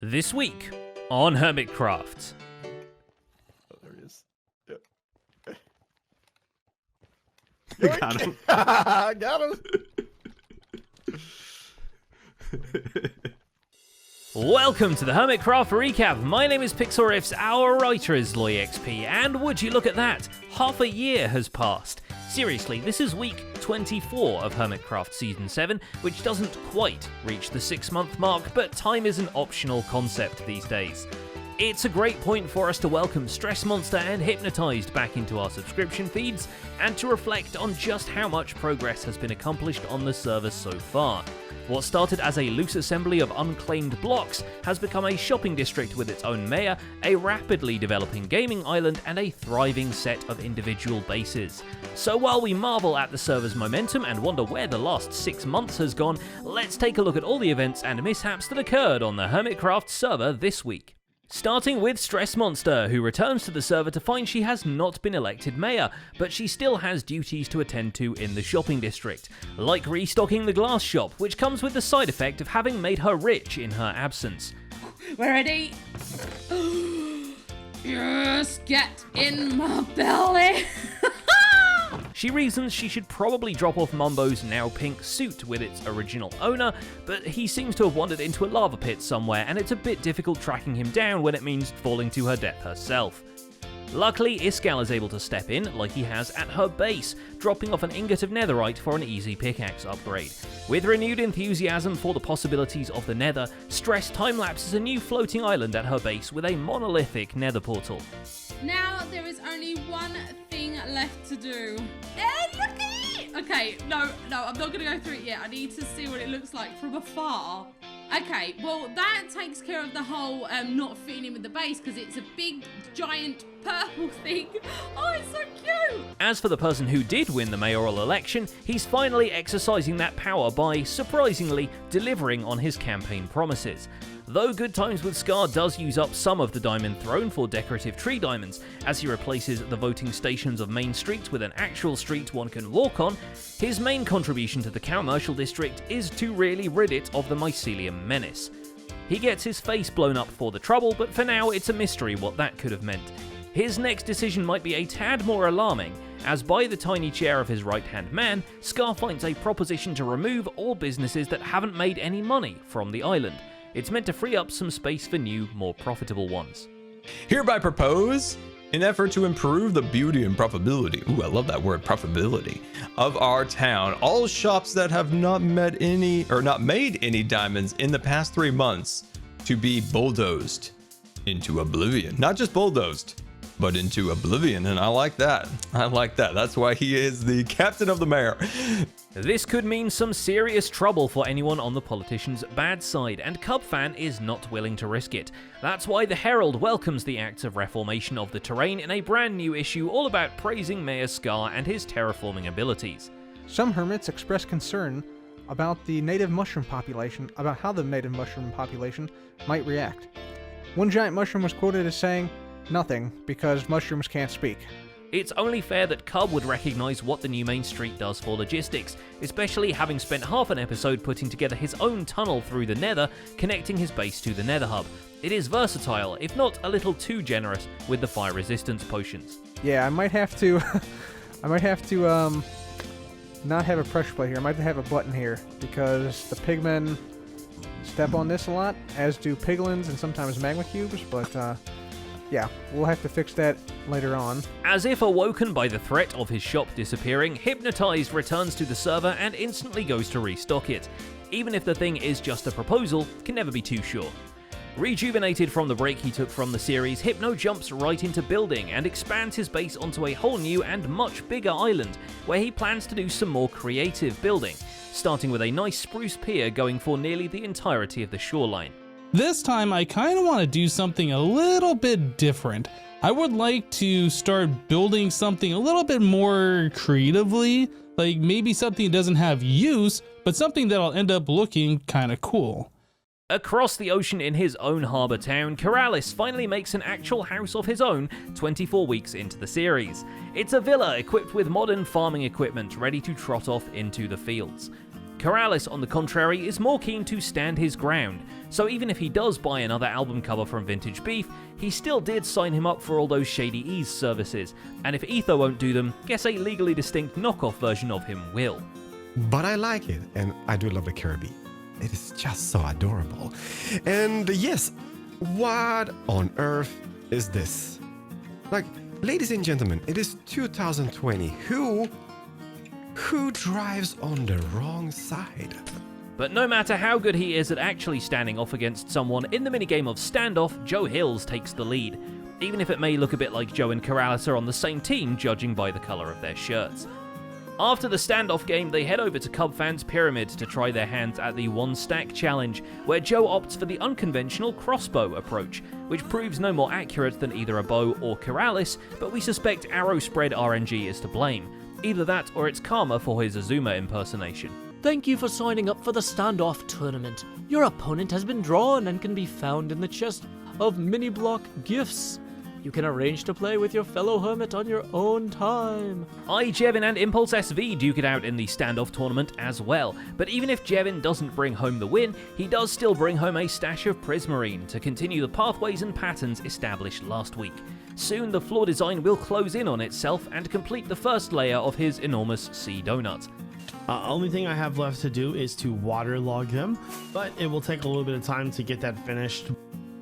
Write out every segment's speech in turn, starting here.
This week on Hermitcraft. Oh, there he is. I got him. I got him. Welcome to the Hermitcraft Recap. My name is Pixelriffs, our writer is LoyXP, and would you look at that, half a year has passed. Seriously, this is week 24 of Hermitcraft Season 7, which doesn't quite reach the 6-month mark, but time is an optional concept these days. It's a great point for us to welcome Stress Monster and Hypnotized back into our subscription feeds, and to reflect on just how much progress has been accomplished on the server so far. What started as a loose assembly of unclaimed blocks has become a shopping district with its own mayor, a rapidly developing gaming island, and a thriving set of individual bases. So while we marvel at the server's momentum and wonder where the last 6 months has gone, let's take a look at all the events and mishaps that occurred on the Hermitcraft server this week. Starting with Stress Monster, who returns to the server to find she has not been elected mayor, but she still has duties to attend to in the shopping district, like restocking the glass shop, which comes with the side effect of having made her rich in her absence. We're ready. Yes, get in my belly. She reasons she should probably drop off Mumbo's now pink suit with its original owner, but he seems to have wandered into a lava pit somewhere, and it's a bit difficult tracking him down when it means falling to her death herself. Luckily, Escale is able to step in, like he has at her base, dropping off an ingot of netherite for an easy pickaxe upgrade. With renewed enthusiasm for the possibilities of the nether, Stress time-lapses a new floating island at her base with a monolithic nether portal. Now there is only one thing left to do. Hey, look at it! Okay, no, I'm not gonna go through it yet. I need to see what it looks like from afar. Okay, well that takes care of the whole not fitting in with the base, because it's a big, giant purple thing. Oh, it's so cute! As for the person who did win the mayoral election, he's finally exercising that power by, surprisingly, delivering on his campaign promises. Though Good Times with Scar does use up some of the diamond throne for decorative tree diamonds, as he replaces the voting stations of Main Street with an actual street one can walk on, his main contribution to the commercial district is to really rid it of the mycelium menace. He gets his face blown up for the trouble, but for now it's a mystery what that could have meant. His next decision might be a tad more alarming, as by the tiny chair of his right-hand man, Scar finds a proposition to remove all businesses that haven't made any money from the island. It's meant to free up some space for new, more profitable ones. Hereby propose, in effort to improve the beauty and profitability, ooh, I love that word, profitability, of our town, all shops that have not made any diamonds in the past 3 months to be bulldozed into oblivion. Not just bulldozed, but into oblivion, and I like that. That's why he is the captain of the mayor. This could mean some serious trouble for anyone on the politician's bad side, and Cubfan is not willing to risk it. That's why the Herald welcomes the acts of reformation of the terrain in a brand new issue all about praising Mayor Scar and his terraforming abilities. Some hermits express concern about the native mushroom population, about how the native mushroom population might react. One giant mushroom was quoted as saying, "Nothing, because mushrooms can't speak." It's only fair that Cub would recognise what the new Main Street does for logistics, especially having spent half an episode putting together his own tunnel through the Nether, connecting his base to the Nether Hub. It is versatile, if not a little too generous with the fire resistance potions. Yeah, I might have to not have a pressure plate here. I might have a button here, because the pigmen step on this a lot, as do piglins and sometimes magma cubes, but yeah, we'll have to fix that later on. As if awoken by the threat of his shop disappearing, Hypnotized returns to the server and instantly goes to restock it. Even if the thing is just a proposal, can never be too sure. Rejuvenated from the break he took from the series, Hypno jumps right into building and expands his base onto a whole new and much bigger island, where he plans to do some more creative building, starting with a nice spruce pier going for nearly the entirety of the shoreline. This time, I kind of want to do something a little bit different. I would like to start building something a little bit more creatively, like maybe something that doesn't have use, but something that'll end up looking kind of cool. Across the ocean in his own harbour town, Corrales finally makes an actual house of his own 24 weeks into the series. It's a villa equipped with modern farming equipment ready to trot off into the fields. Keralis, on the contrary, is more keen to stand his ground, so even if he does buy another album cover from Vintage Beef, he still did sign him up for all those Shady Ease services, and if Ether won't do them, guess a legally distinct knockoff version of him will. But I like it, and I do love the Kirby. It is just so adorable. And yes, what on earth is this? Like, ladies and gentlemen, it is 2020. Who drives on the wrong side? But no matter how good he is at actually standing off against someone, in the minigame of Standoff, Joe Hills takes the lead, even if it may look a bit like Joe and Keralis are on the same team judging by the colour of their shirts. After the Standoff game, they head over to Cub Fans Pyramid to try their hands at the One Stack Challenge, where Joe opts for the unconventional crossbow approach, which proves no more accurate than either a bow or Keralis, but we suspect arrow spread RNG is to blame. Either that or it's karma for his Azuma impersonation. Thank you for signing up for the Standoff tournament. Your opponent has been drawn and can be found in the chest of mini-block gifts. You can arrange to play with your fellow hermit on your own time. Jevin and Impulse SV duke it out in the Standoff tournament as well, but even if Jevin doesn't bring home the win, he does still bring home a stash of Prismarine to continue the pathways and patterns established last week. Soon the floor design will close in on itself and complete the first layer of his enormous sea donut. Only thing I have left to do is to waterlog them, but it will take a little bit of time to get that finished.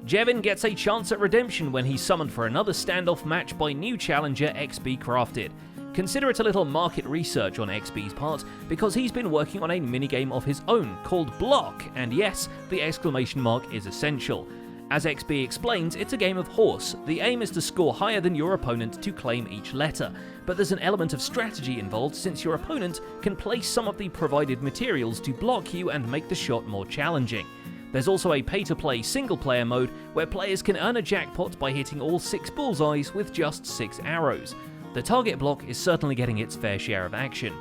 Jevin gets a chance at redemption when he's summoned for another Standoff match by new challenger XB Crafted. Consider it a little market research on XB's part, because he's been working on a minigame of his own called Block, and yes, the exclamation mark is essential. As XB explains, it's a game of horse. The aim is to score higher than your opponent to claim each letter, but there's an element of strategy involved since your opponent can place some of the provided materials to block you and make the shot more challenging. There's also a pay-to-play single-player mode where players can earn a jackpot by hitting all 6 bullseyes with just 6 arrows. The target block is certainly getting its fair share of action.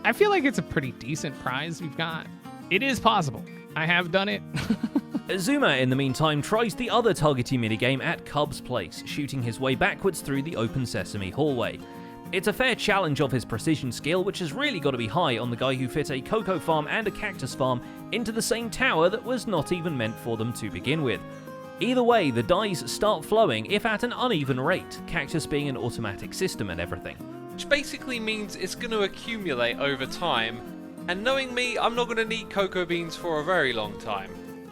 I feel like it's a pretty decent prize we've got. It is possible. I have done it. Azuma, in the meantime, tries the other targety minigame at Cub's place, shooting his way backwards through the open sesame hallway. It's a fair challenge of his precision skill, which has really got to be high on the guy who fit a cocoa farm and a cactus farm into the same tower that was not even meant for them to begin with. Either way, the dice start flowing, if at an uneven rate, cactus being an automatic system and everything. Which basically means it's going to accumulate over time, and knowing me, I'm not going to need cocoa beans for a very long time.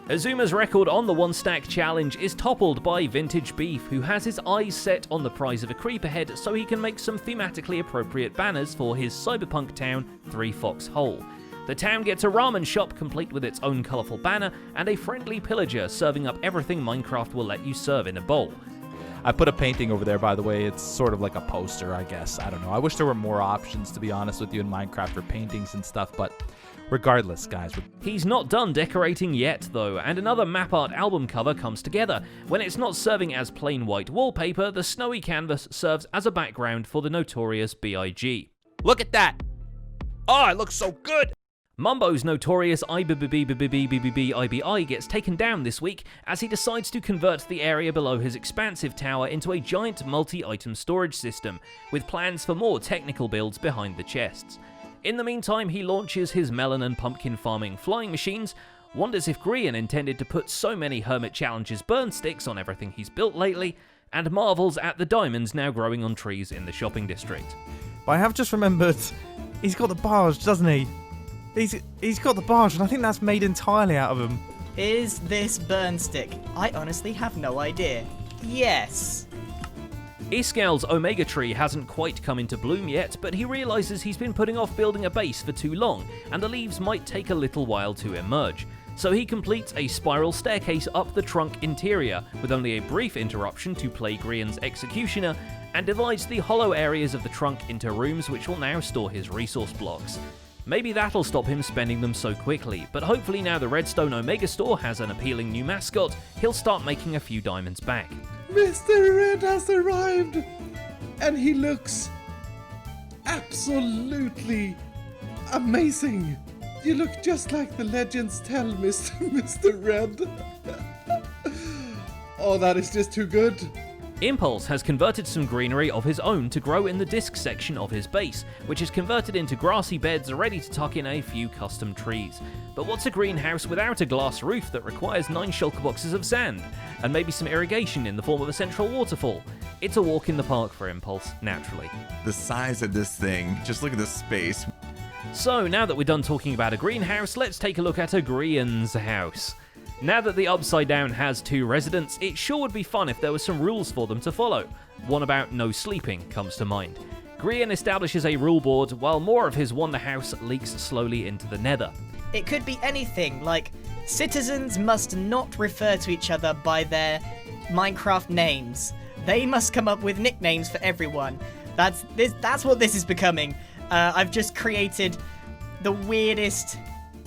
Azuma's record on the One Stack Challenge is toppled by Vintage Beef, who has his eyes set on the prize of a creeper head so he can make some thematically appropriate banners for his cyberpunk town, 3 Fox Hole. The town gets a ramen shop complete with its own colourful banner, and a friendly pillager serving up everything Minecraft will let you serve in a bowl. I put a painting over there, by the way. It's sort of like a poster, I guess. I don't know. I wish there were more options, to be honest with you, in Minecraft for paintings and stuff, but regardless, guys. He's not done decorating yet, though, and another map art album cover comes together. When it's not serving as plain white wallpaper, the snowy canvas serves as a background for the notorious B.I.G. Look at that! Oh, it looks so good! Mumbo's notorious IBI gets taken down this week as he decides to convert the area below his expansive tower into a giant multi-item storage system, with plans for more technical builds behind the chests. In the meantime, he launches his melon and pumpkin farming flying machines, wonders if Grian intended to put so many Hermit Challenges burn sticks on everything he's built lately, and marvels at the diamonds now growing on trees in the shopping district. But I have just remembered, he's got the barge, doesn't he? He's got the barge, and I think that's made entirely out of him. Is this burn stick? I honestly have no idea. Yes. Escale's Omega Tree hasn't quite come into bloom yet, but he realises he's been putting off building a base for too long, and the leaves might take a little while to emerge. So he completes a spiral staircase up the trunk interior, with only a brief interruption to play Grian's Executioner, and divides the hollow areas of the trunk into rooms which will now store his resource blocks. Maybe that'll stop him spending them so quickly, but hopefully now the Redstone Omega Store has an appealing new mascot, he'll start making a few diamonds back. Mr. Red has arrived, and he looks absolutely amazing. You look just like the legends tell, Mr. Red. Oh, that is just too good. Impulse has converted some greenery of his own to grow in the disc section of his base, which is converted into grassy beds ready to tuck in a few custom trees. But what's a greenhouse without a glass roof that requires 9 shulker boxes of sand, and maybe some irrigation in the form of a central waterfall? It's a walk in the park for Impulse, naturally. The size of this thing, just look at the space. So now that we're done talking about a greenhouse, let's take a look at a Grian's house. Now that the Upside Down has 2 residents, it sure would be fun if there were some rules for them to follow. One about no sleeping comes to mind. Grian establishes a rule board while more of his wonder house leaks slowly into the nether. It could be anything, like citizens must not refer to each other by their Minecraft names. They must come up with nicknames for everyone. That's what this is becoming. I've just created the weirdest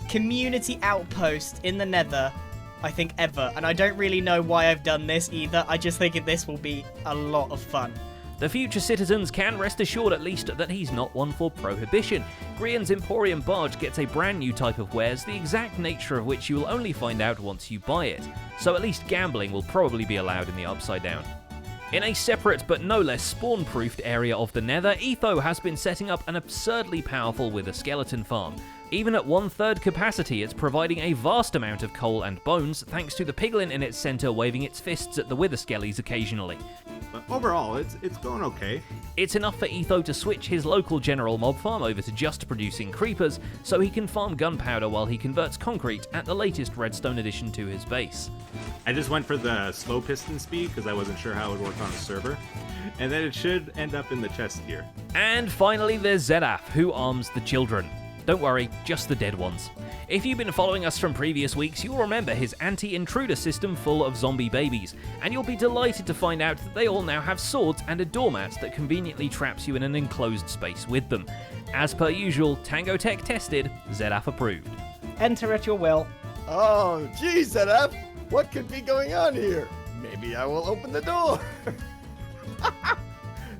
community outpost in the nether, I think, ever. And I don't really know why I've done this either. I just think this will be a lot of fun. The future citizens can rest assured at least that he's not one for prohibition. Grian's Emporium barge gets a brand new type of wares, the exact nature of which you will only find out once you buy it. So at least gambling will probably be allowed in the Upside Down. In a separate but no less spawn-proofed area of the Nether, Etho has been setting up an absurdly powerful wither skeleton farm. Even at 1/3 capacity, it's providing a vast amount of coal and bones, thanks to the piglin in its center waving its fists at the wither skellies occasionally. But overall, it's going okay. It's enough for Etho to switch his local general mob farm over to just producing creepers, so he can farm gunpowder while he converts concrete at the latest redstone addition to his base. I just went for the slow piston speed because I wasn't sure how it would work on a server. And then it should end up in the chest here. And finally, there's Zedaf, who arms the children. Don't worry, just the dead ones. If you've been following us from previous weeks, you'll remember his anti-intruder system full of zombie babies, and you'll be delighted to find out that they all now have swords and a doormat that conveniently traps you in an enclosed space with them. As per usual, Tango Tech tested, Zedaf approved. Enter at your will. Oh, geez, ZF, what could be going on here? Maybe I will open the door.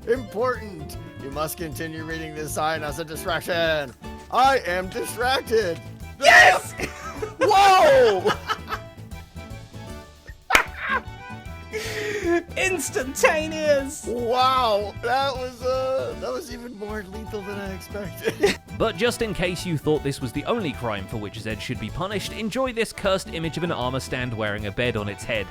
Important. You must continue reading this sign as a distraction. I am distracted. Yes! Whoa! Instantaneous! Wow, that was even more lethal than I expected. But just in case you thought this was the only crime for which Zed should be punished, enjoy this cursed image of an armor stand wearing a bed on its head.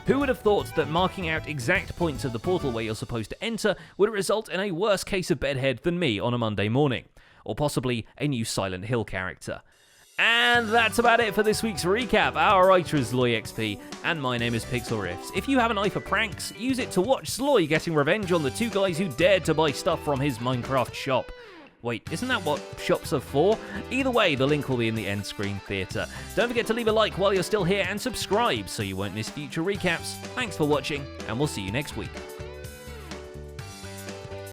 Who would have thought that marking out exact points of the portal where you're supposed to enter would result in a worse case of bedhead than me on a Monday morning? Or possibly a new Silent Hill character. And that's about it for this week's recap. Our writer is ZloyXP, and my name is PixelRiffs. If you have an eye for pranks, use it to watch Zloy getting revenge on the 2 guys who dared to buy stuff from his Minecraft shop. Wait, isn't that what shops are for? Either way, the link will be in the end screen theatre. Don't forget to leave a like while you're still here and subscribe so you won't miss future recaps. Thanks for watching, and we'll see you next week.